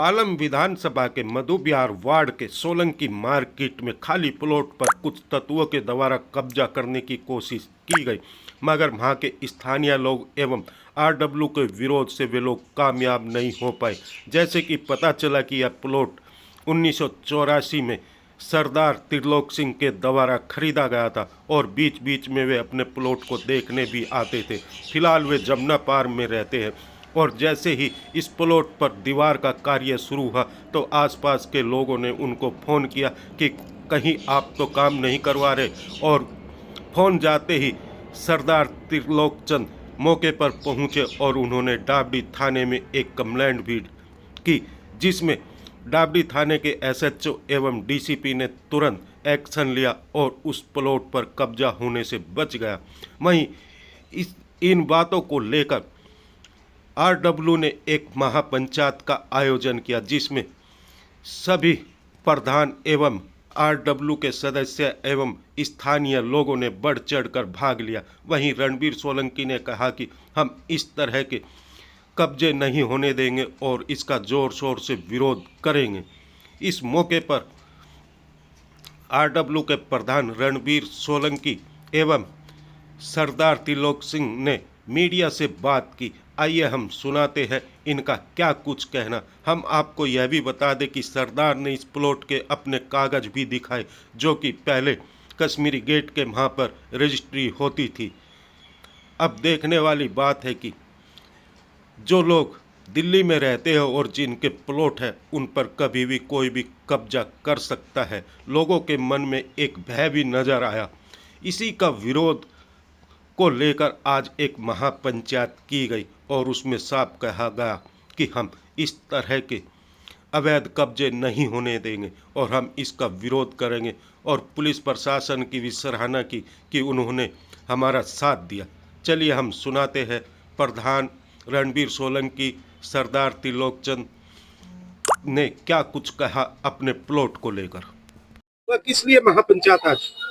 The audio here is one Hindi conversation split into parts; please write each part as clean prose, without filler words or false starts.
पालम विधानसभा के मधु विहार वार्ड के सोलंकी मार्केट में खाली प्लॉट पर कुछ तत्वों के द्वारा कब्जा करने की कोशिश की गई, मगर वहां के स्थानीय लोग एवं आरडब्ल्यू के विरोध से वे लोग कामयाब नहीं हो पाए। जैसे कि पता चला कि यह प्लॉट 1984 में सरदार त्रिलोक सिंह के द्वारा खरीदा गया था और बीच बीच में वे अपने प्लॉट को देखने भी आते थे। फिलहाल वे जमुना पार में रहते हैं और जैसे ही इस प्लॉट पर दीवार का कार्य शुरू हुआ तो आसपास के लोगों ने उनको फ़ोन किया कि कहीं आप तो काम नहीं करवा रहे, और फ़ोन जाते ही सरदार त्रिलोकचंद मौके पर पहुंचे और उन्होंने डाबडी थाने में एक कंप्लेंट भी की, जिसमें डाबडी थाने के एसएचओ एवं डीसीपी ने तुरंत एक्शन लिया और उस प्लॉट पर कब्जा होने से बच गया। वहीं इन बातों को लेकर आरडब्ल्यू ने एक महापंचायत का आयोजन किया, जिसमें सभी प्रधान एवं आरडब्ल्यू के सदस्य एवं स्थानीय लोगों ने बढ़ चढ़कर भाग लिया। वहीं रणबीर सोलंकी ने कहा कि हम इस तरह के कब्जे नहीं होने देंगे और इसका जोर शोर से विरोध करेंगे। इस मौके पर आरडब्ल्यू के प्रधान रणबीर सोलंकी एवं सरदार त्रिलोक सिंह ने मीडिया से बात की। आइए हम सुनाते हैं इनका क्या कुछ कहना। हम आपको यह भी बता दें कि सरदार ने इस प्लॉट के अपने कागज भी दिखाए, जो कि पहले कश्मीरी गेट के वहाँ पर रजिस्ट्री होती थी। अब देखने वाली बात है कि जो लोग दिल्ली में रहते हैं और जिनके प्लॉट है उन पर कभी भी कोई भी कब्जा कर सकता है। लोगों के मन में एक भय भी नजर आया। इसी का विरोध को लेकर आज एक महापंचायत की गई और उसमें साफ कहा गया कि हम इस तरह के अवैध कब्जे नहीं होने देंगे और हम इसका विरोध करेंगे, और पुलिस प्रशासन की भी सराहना की कि उन्होंने हमारा साथ दिया। चलिए हम सुनाते हैं प्रधान रणबीर सोलंकी सरदार त्रिलोकचंद ने क्या कुछ कहा अपने प्लॉट को लेकर। किस लिए महापंचायत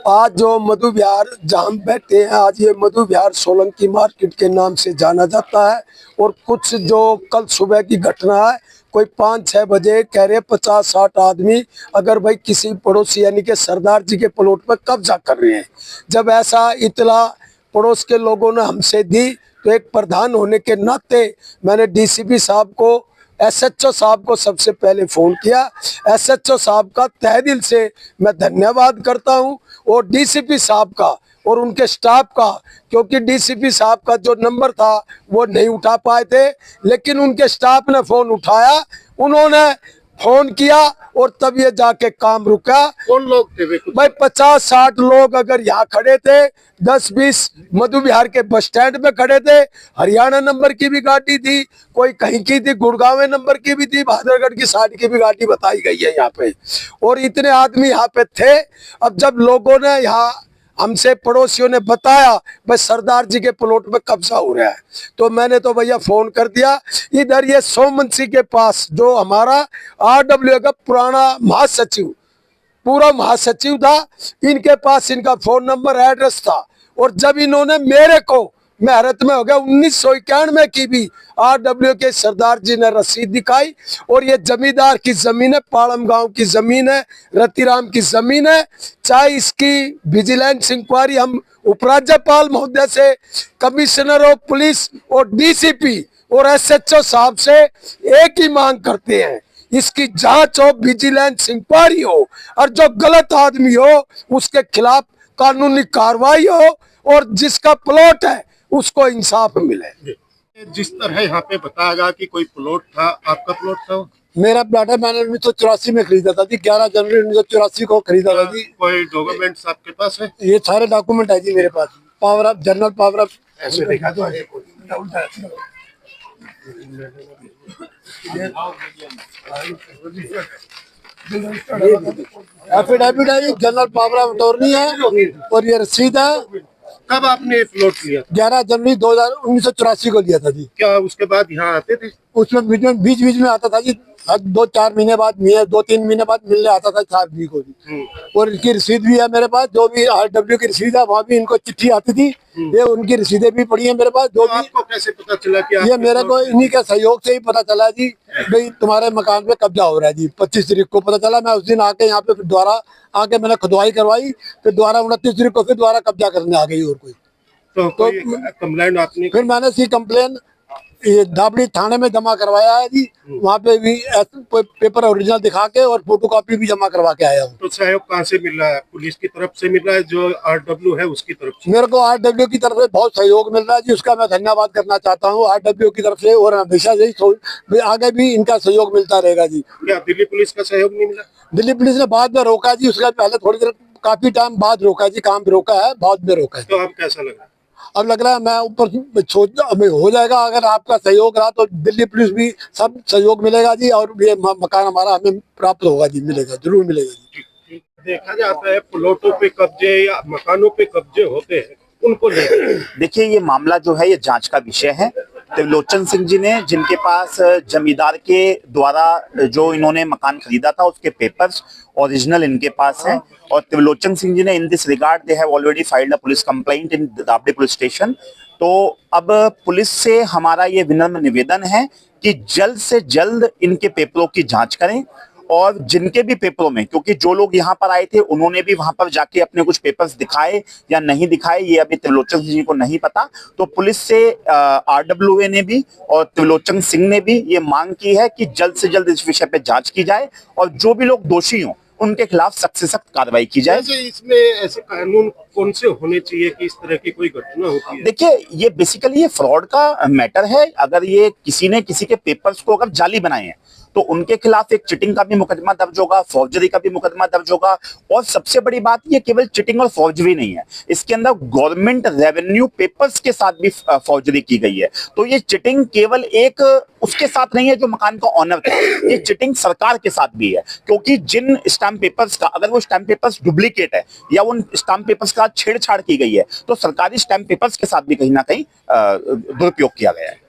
आज जो मधु विहार जहाँ हम बैठे हैं, आज ये मधु विहार सोलंकी मार्केट के नाम से जाना जाता है। और कुछ जो कल सुबह की घटना है, कोई 5-6 बजे कह रहे 50-60 आदमी अगर भाई किसी पड़ोसी यानी कि सरदार जी के प्लॉट पर कब्जा कर रहे हैं। जब ऐसा इतला पड़ोस के लोगों ने हमसे दी तो एक प्रधान होने के नाते मैंने डीसीपी साहब को, एसएचओ साहब को सबसे पहले फ़ोन किया। एसएचओ साहब का तहे दिल से मैं धन्यवाद करता हूं, और डीसीपी साहब का और उनके स्टाफ का, क्योंकि डीसीपी साहब का जो नंबर था वो नहीं उठा पाए थे, लेकिन उनके स्टाफ ने फ़ोन उठाया, उन्होंने फ़ोन किया और तब ये जाके काम रुका। कौन लोग थे भाई 50-60 लोग अगर यहाँ खड़े थे, 10-20 मधु विहार के बस स्टैंड में खड़े थे। हरियाणा नंबर की भी गाड़ी थी, कोई कहीं की थी, गुड़गांव नंबर की भी थी, बहादुरगढ़ की साइड की भी गाड़ी बताई गई है यहाँ पे, और इतने आदमी यहाँ पे थे। अब जब लोगों ने यहाँ हमसे पड़ोसियों ने बताया भाई सरदार जी के प्लॉट में कब्जा हो रहा है, तो मैंने तो भैया फोन कर दिया। इधर ये सोमवंशी के पास जो हमारा आरडब्ल्यू का पुराना महासचिव, पूरा महासचिव था, इनके पास इनका फोन नंबर एड्रेस था। और जब इन्होंने मेरे को, मैं हैरत में हो गया, 1991 की भी आरडब्ल्यू के सरदार जी ने रसीद दिखाई, और ये जमींदार की जमीन है, पालम गांव की जमीन है, रतिराम की जमीन है। चाहे इसकी विजिलेंस इंक्वायरी हम उपराज्यपाल महोदय से, कमिश्नर ऑफ पुलिस और डीसीपी और एसएचओ साहब से एक ही मांग करते हैं, इसकी जांच हो, विजिलेंस इंक्वायरी हो, और जो गलत आदमी हो उसके खिलाफ कानूनी कार्रवाई हो, और जिसका प्लॉट है उसको इंसाफ मिले। जिस तरह यहाँ पे बताया गया कि कोई प्लॉट था, आपका प्लॉट था? मेरा प्लॉट है, मैंने 1984 में खरीदा था जी, 11 जनवरी 1984 को खरीदा था जी। कोई डॉक्यूमेंट्स आपके पास है? ये सारे डॉक्यूमेंट है जी मेरे पास, power of general power of ऐसे देखा तो एफिडेविट है जी, जनरल पावर ऑफ अटॉर्नी है, और ये रसीद है। कब आपने प्लॉट लिया? 11 जनवरी 1984 को लिया था जी। क्या उसके बाद यहाँ आते थे? उसमें बीच बीच में आता था जी, हर 2-4 महीने बाद 2-3 महीने बाद मिलने आता था 4 आदमी को भी। और इनकी रसीद भी है मेरे पास, जो भी RW की रसीद है वहाँ भी इनको चिट्ठी आती थी, ये उनकी रसीदें भी पड़ी है मेरे पास। जो भी आपको कैसे पता चला कि ये मेरे को इन्हीं के सहयोग से ही पता चला जी, भाई तुम्हारे मकान पे कब्जा हो रहा है जी। 25 तारीख को पता चला, मैं उस दिन आके यहाँ पे फिर दोबारा आके मैंने खुदवाई करवाई, फिर दोबारा 29 तारीख को फिर दोबारा कब्जा करने आ गई। और कोई तो कोई कंप्लेंट आपने फिर मैंने सी कंप्लेन ये दाबड़ी थाने में जमा करवाया है जी। वहाँ पे भी पेपर ओरिजिनल दिखा के और फोटोकॉपी भी जमा करवा के आया हूँ। तो सहयोग कहाँ से मिल रहा है? पुलिस की तरफ से मिल रहा है, जो RW है उसकी तरफ से? मेरे को RW की तरफ से बहुत सहयोग मिल रहा है जी, उसका मैं धन्यवाद करना चाहता हूँ RW की तरफ से। और हमेशा से आगे भी इनका सहयोग मिलता रहेगा जी। क्या दिल्ली पुलिस का सहयोग नहीं मिला? दिल्ली पुलिस ने बाद में रोका जी, उसका पहले थोड़ी देर काफी टाइम बाद रोका जी, काम रोका है, बाद में रोका है। तो अब कैसा लग रहा है? अब लग रहा है मैं ऊपर सोच हो जाएगा, अगर आपका सहयोग रहा तो दिल्ली पुलिस भी सब सहयोग मिलेगा जी, और ये मकान हमारा हमें प्राप्त होगा जी, मिलेगा, जरूर मिलेगा जी। देखा जाता है प्लॉटों पे कब्जे या मकानों पे कब्जे होते हैं, उनको लेकर देखिए, ये मामला जो है ये जांच का विषय है। त्रिलोचन सिंह जी ने, जिनके पास जमींदार के द्वारा जो इन्होंने मकान खरीदा था उसके पेपर्स ओरिजिनल इनके पास हैं, और त्रिलोचन सिंह जी ने in this regard they have already filed a police complaint in Dabri police station. तो अब पुलिस से हमारा ये विनम्र निवेदन है कि जल्द से जल्द इनके पेपरों की जांच करें, और जिनके भी पेपरों में, क्योंकि जो लोग यहाँ पर आए थे उन्होंने भी वहां पर जाके अपने कुछ पेपर्स दिखाए या नहीं दिखाए, ये अभी त्रिलोचन सिंह जी को नहीं पता। तो पुलिस से RWA ने भी और त्रिलोचन सिंह ने भी ये मांग की है कि जल्द से जल्द इस विषय पे जांच की जाए, और जो भी लोग दोषी हों उनके खिलाफ सख्त से सख्त कार्रवाई की जाए। वैसे इसमें ऐसे कानून कौन से होने चाहिए कि इस तरह की कोई घटना होती है? देखिए, ये बेसिकली ये फ्रॉड का मैटर है। अगर ये किसी ने किसी के पेपर्स को अगर जाली बनाए हैं तो उनके खिलाफ एक चिटिंग का भी मुकदमा दर्ज होगा, फॉर्जरी का भी मुकदमा दर्ज होगा। और सबसे बड़ी बात, ये केवल चिटिंग और फॉर्जरी नहीं है, इसके अंदर गवर्नमेंट रेवेन्यू पेपर्स के साथ भी फॉर्जरी की गई है। तो ये चिटिंग केवल एक उसके साथ नहीं है जो मकान का ऑनर था, ये चिटिंग सरकार के साथ भी है। क्योंकि जिन स्टैम्प पेपर्स का, अगर वो स्टैम्प पेपर्स डुप्लीकेट है या उन स्टैम्प पेपर्स का छेड़छाड़ की गई है, तो सरकारी स्टैम्प पेपर्स के साथ भी कहीं ना कहीं दुरुपयोग किया गया है।